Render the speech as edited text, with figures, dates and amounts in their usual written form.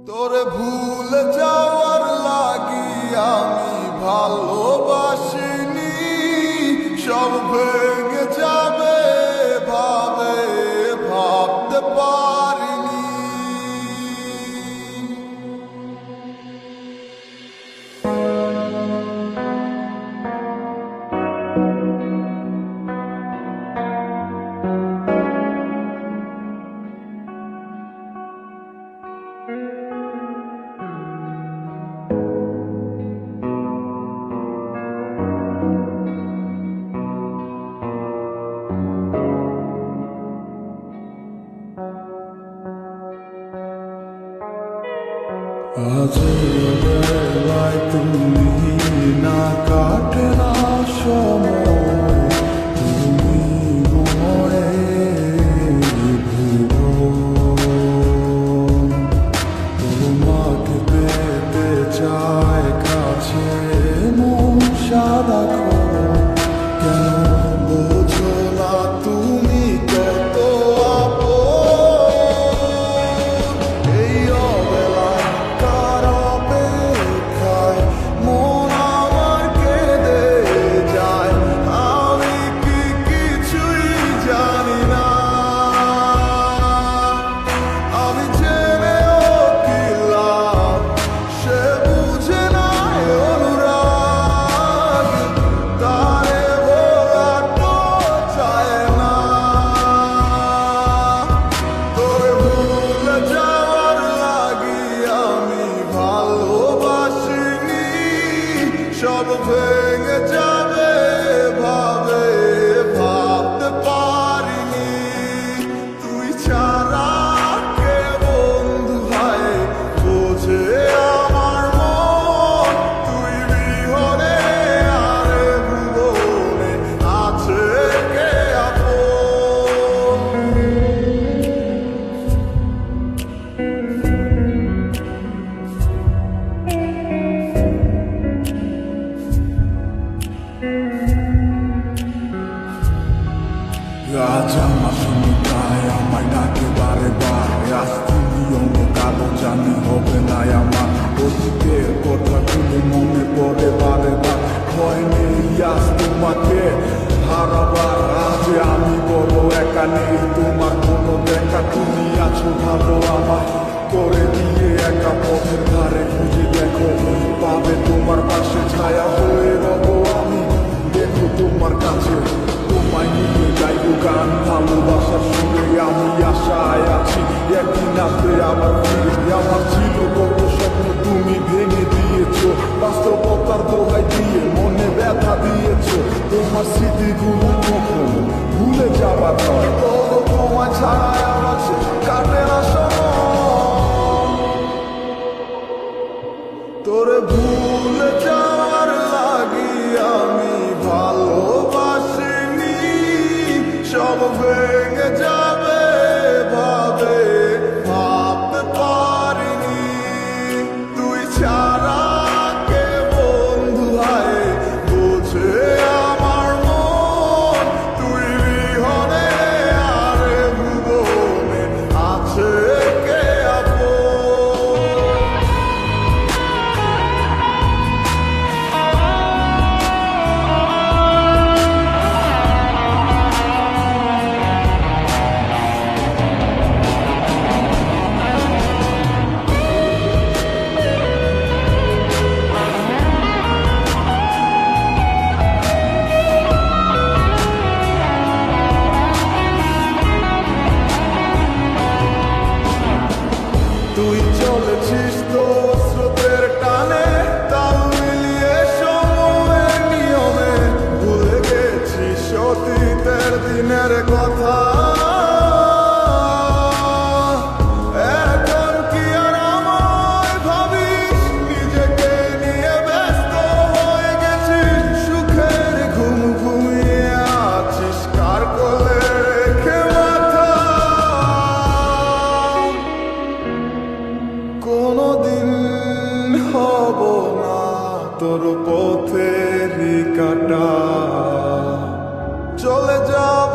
তোরে ভুলে যাওয়ার লাগি আমি ভালোবাসিনি, সব ভেঙে যাবে ভাবে ভাবতে পারিনি। আজ বেলায় তুমি না কাটে না সময়, তুমি মনে ভুবন তোমাকে পেতে চায় কাছে মন সাদা কেন বোঝো না তুমি কত সব ভেঙে যাবে ভাবে ভাবতে পারিনি। তুই ছাড়া কে বন্ধু হয় বোঝে আমার মন, তুই বিহনে আরে ভুবনে আছে কে আপন। আজ আমার শুনতায় আমায় ডাকে বারে বারে, আসতে নিয়ম কালো জানি হবে না আমার। অতীতের কথাগুলো মনে পড়ে বারে বার, ভয় নেই আজ তোমাকে হারাবার। আজ আমি বড় একা, নেই তোমার কোনো দেখা, তুমি আছো ভালো আমায় করে দিয়ে একা। পথের ধারে খুঁজে দেখো পাবে তোমার পাশে, ছায়া হয়ে রব আমি দেখো তোমার কাছে। তোমায় নিয়ে গাইব গান ভালোবাসার সুরে, আমি আশায় আছি একদিন আসবে আবার ফিরে। আমার ছিল কত স্বপ্ন তুমি ভেঙে দিয়েছো, বাস্তবতার দোহাই দিয়ে মনে ব্যথা দিয়েছো। তোমার স্মৃতিগুলো কখনো ভুলে যাবার নয়, তবু তোমায় ছাড়া আমার কাটে না সময়। তোরে ভুলে যাওয়ার লাগি আমি ভালোবাসিনি, সব ভেঙে যাবে ভাবে ভাবতে পারিনি। তুই ছাড়া কে বন্ধু হয় বোঝে আমার মন, তুই বিহনে আরে ভুবনে আছে কে আপন। তুই চলেছিস তো স্রোতের টানে, তাল মিলিয়ে সময়ের নিয়মে, ভুলে গেছিস অতীতের দিনের কথা। এখন কি আর আমায় ভাবিস, নিজেকে নিয়ে ব্যস্ত হয়ে গেছিস। সুখের ঘুম ঘুমিয়ে আছিস কার কোলে রেখে মাথা। কোনদিন হব না তোর পথেরই কাটা, চলে যাব